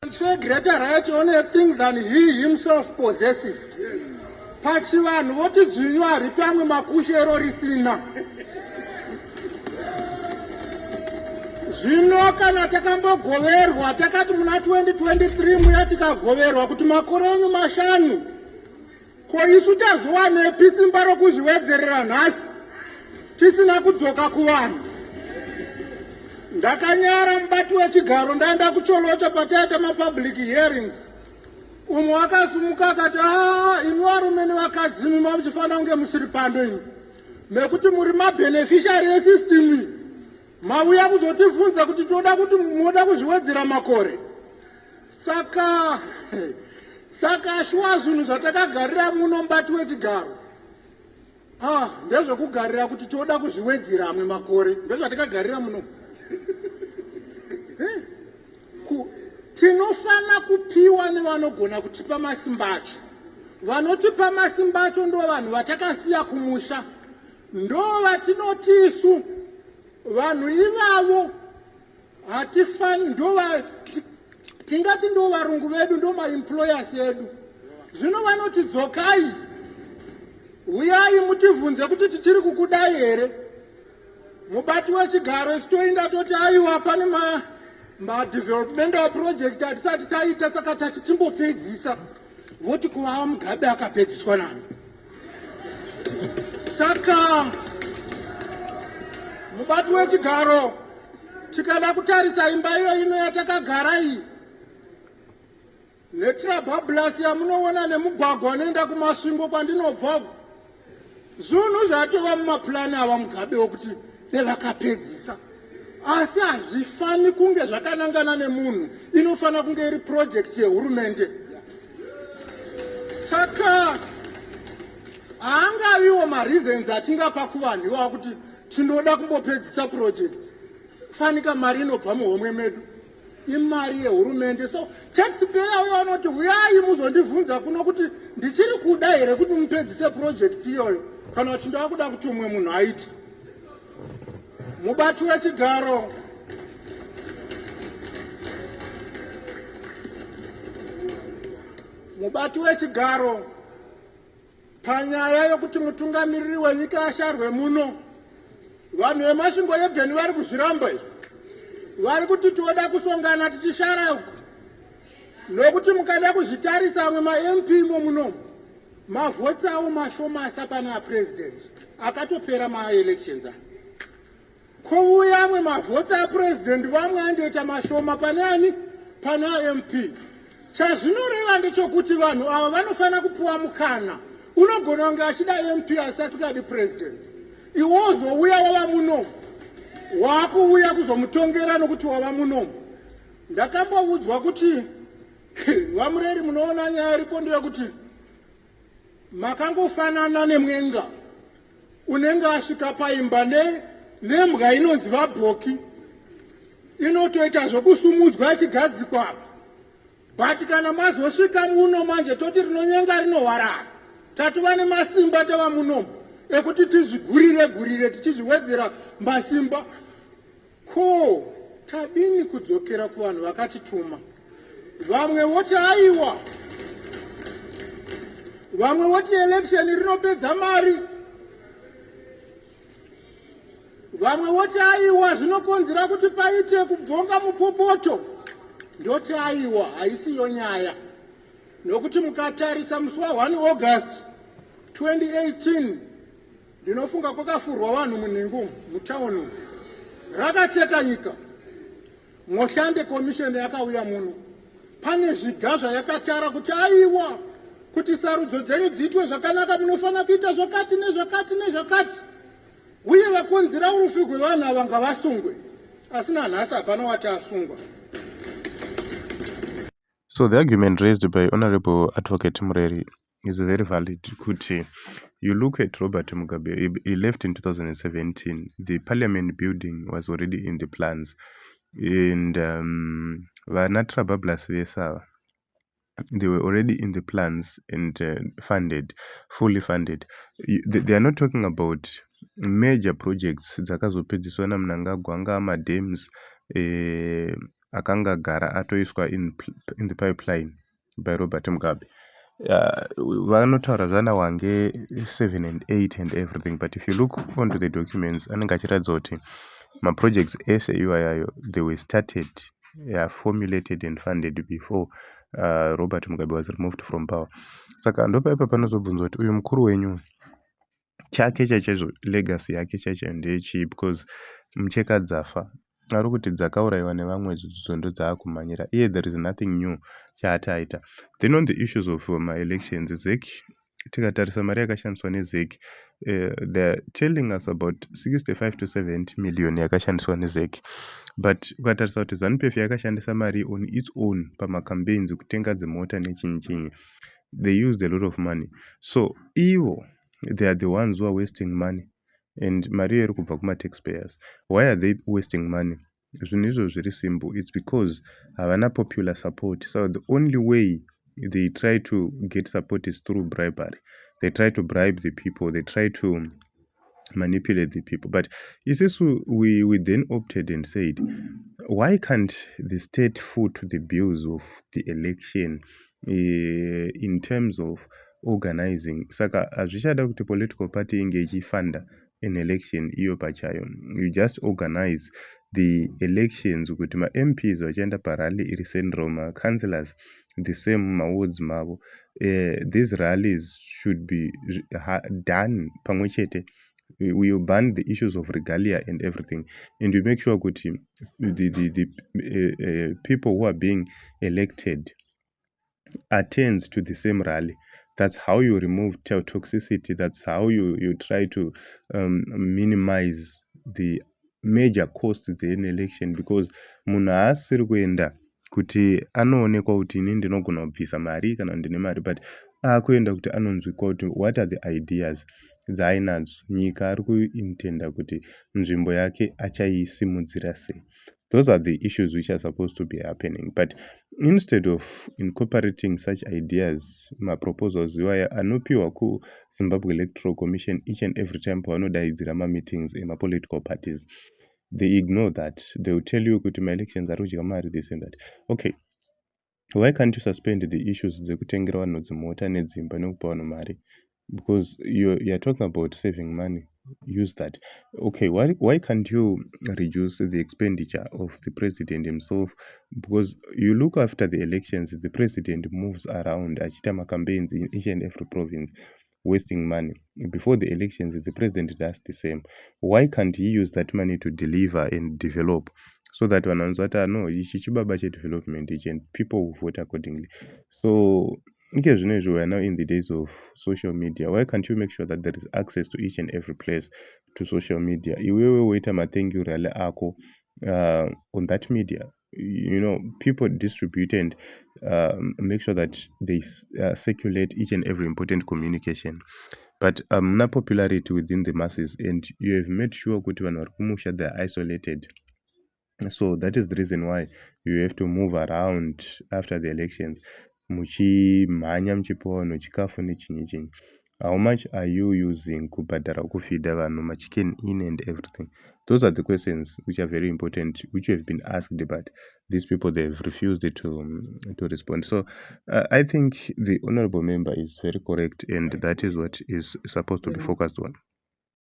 a greater right on a thing than he himself possesses. Pachivanhu voti dzvinywa ripamwe makushero risina. Zvino kana takambogoverwa takati muna 2023 muya tikagoverwa kuti makore enyu mashanu ko isu tazowanepi simba rokuzviwedzerera nhasi tisina kudzoka kuvanhu. Ndakanyara mubati wechigaro ndaenda kucholota pataita mapublic hearings. Umwe wakasumuka akati imi varume nevakadzi muchifanira kunge musiri pano imi nekuti muri mabeneficiary esystem iyi. Mauya kuzotifunza kuti toda kuti munoda kuzviwedzera makore. Saka shuwa zvinhu zvatakagarira muno mubati wechigaro ndezvekugarira kuti toda kuzviwedzera amwe makore ndezvatakagarira muno. Tinofana kupiwa nevanogona kutipa masimba acho. Vanotipa masimba acho ndo vanhu vatakasiya kumusha, ndo vatinoti isu vanhu ivavo hatifani, tingati ndo varungu vedu, ndo maemployers edu. Zvino vanoti dzokai, uyai mutivhunze kuti tichiri kukudai here. Mubati wechigaro toinda toti aiwa pane ma-developmental project atisati taita saka tati timbopedzisa. Voti kuvawa Mugabe akapedziswa nani. Saka mubati wechigaro tikada kutarisa imba iyo ino yatakagara iyi neTrabablas yamunoona nemugwagwa unoenda kumasvingo kwandinobva, zvinhu zvatova mumapurani ava Mugabe wokuti nevakapedzisa. Asi hazvifani kunge zvakanangana nemunhu, inofana kunge iri project yehurumende. Saka haangaviwo mareasons atingapa kuvanhu ivavo kuti tinoda kumbopedzisa project. Fanika mari inobva muhomwe medu, imari yehurumende. So taxpayer uyo anoti uyai muzondivhunza kuno kuti ndichiri kuda here kuti mupedzise project iyoyo kana kuti ndava kuda kuti umwe munhu aite. Mubati wechigaro panyaya yokuti mutungamiriri wenyika asharwe muno, vanhu vemasvingo yebheni vari kuzviramba izvi. Vari kuti toda kusongana tichishara uku, nokuti mukada kuzvitarisa amwe ma-MP imo muno mavhoti avo mashomasa pana apresident akatopera ma-elections aya. Kouya amwe mavhoti apresident vamwe andoita mashoma pane ani? Pana MP. Chazvinoreva ndechokuti vanhu ava vanofana kupuwa mukana. Unogona kunge achida MP asi asikadi president. Iwozouya wava muno, wakuuya kuzomutongera nokuti wava muno. Ndakamboudzwa kuti vamureri munoona nyaya iripo ndeyekuti makangofanana nemwenga unenge asvika paimba nembwa inonzi vabhoki inotoita zvokusumudzwa ichigadzikwa. But kana mazosvika muno manje toti rinonyenga rinohwara, tatova nemasimba tava muno ekuti tizvigurire tichizviwedzera masimba. Ko tadini kudzokera kuvanhu vakatituma? Vamwe voti aiwa, vamwe voti election rinopedza mari, vamwe voti aiwa zvinokonzera kuti paite kubvonga mupopoto. Ndoti aiwa haisiyo nyaya, nokuti mukatarisa musi wa1 August 2018 ndinofunga kwakafurwa vanhu munhengo mutauni rakacheka nyika. Moshande commission yakauya muno, pane zviga zvayakatara kuti aiwa kuti sarudzo dzenyu dziitwe zvakanaka munofana kuita zvakati nezvakati, uye vakonzera urufi hwevanhu ava ngavasungwe. Asina nhasi hapana wati asungwa. So the argument raised by Honorable Advocate Mureri is very valid. Kuti, you look at Robert Mugabe, he left in 2017. The parliament building was already in the plans. And Vanatra Bablas Vesa, they were already in the plans and funded, fully funded. They are not talking about major projects. Zakazo Pejiswana Mnangagwa, Dams, akanga agara atoiswa in the pipeline by Robert Mugabe. Vanotaura zana wange 7 and 8 and everything, but if you look onto the documents anenge achiratidza kuti maprojects ese iwayayo they were started, formulated and funded before Robert Mugabe was removed from power. Saka ndopaipa panozobvunzwa kuti uyu mukuru wenyu chake chaizvo legacy yake chaicho ndechii, because mucheka dzafa ari kuti dzakaurayiwa nevamwe zvondo dzaakumhanyira iye there is nothing new chaataita. Then on the issues of my-elections, ZEC tikatarisa mari yakashandiswa nezec they're telling us about 65 to 70 million yakashandiswa nezec, but ukatarisa kuti ZANU-PF yakashandisa mari on its own pamacampaigns kutenga dzimota nechinyi chinyi, they used a lot of money. So ivo they are the ones who are wasting money, and mari iri kubva kuma-taxpayers. Why are they wasting money? Zvinhu izvo zviri simple, it's because havana popular support. So the only way they try to get support is through bribery. They try to bribe the people, they try to manipulate the people. But we then opted and said, why can't the state foot the bills of the election in terms of organizing? Saka hazvichada kuti political party inge ichifunda an election iyo pachayo. You just organize the elections kuti ma-MPs vachienda parally iri central, ma-councillors the same mawards mavo. These rallies should be done pamwe chete. We will ban the issues of regalia and everything, and we make sure kuti the people who are being elected attends to the same rally. That's how you remove toxicity. That's how you try to minimize the major costs in election, because munhu haasiri kuenda kuti anoonekwa kuti ini ndinogona kubvisa mari kana ndine mari, but akuenda kuti anonzwikwa kuti what are the ideas dzaainadzo, nyika ari kuintenda kuti nzvimbo yake achaisimudzira sei. Those are the issues which are supposed to be happening, but instead of incorporating such ideas, ma-proposals iwaya anopiwa ku-Zimbabwe Electoral Commission each and every time pavanodaidzira ma-meetings ema-political parties, they ignore that. They will tell you kuti ma-elections ari kudya mari, this and that. Okay, why can't you suspend the issues dzekutengera vanhu dzimota nedzimba nekupa vanhu mari? Because you're talking about saving money. Use that. Okay, why can't you reduce the expenditure of the president himself? Because you look after the elections, the president moves around achitama campaigns in each and every province, wasting money. Before the elections, the president does the same. Why can't he use that money to deliver and develop, so that vananzata no ichi chibaba chedevelopment and people will vote accordingly? So we are now in the days of social media. Why can't you make sure that there is access to each and every place to social media? Iwewe waita matengi rally ako on that media. People distribute and make sure that they circulate each and every important communication. But na popularity within the masses, and you have made sure kuti vanhu vari kumusha they are isolated. So that is the reason why you have to move around after the elections, muchimhanya muchipiwa vanhu chikafu nechinyi chinyi. How much are you using kubhadhara kufeeda vanhu machicken in and everything? Those are the questions which are very important, which have been asked, but these people, they have refused to respond. So I think the honorable member is very correct, and that is what is supposed to be focused on.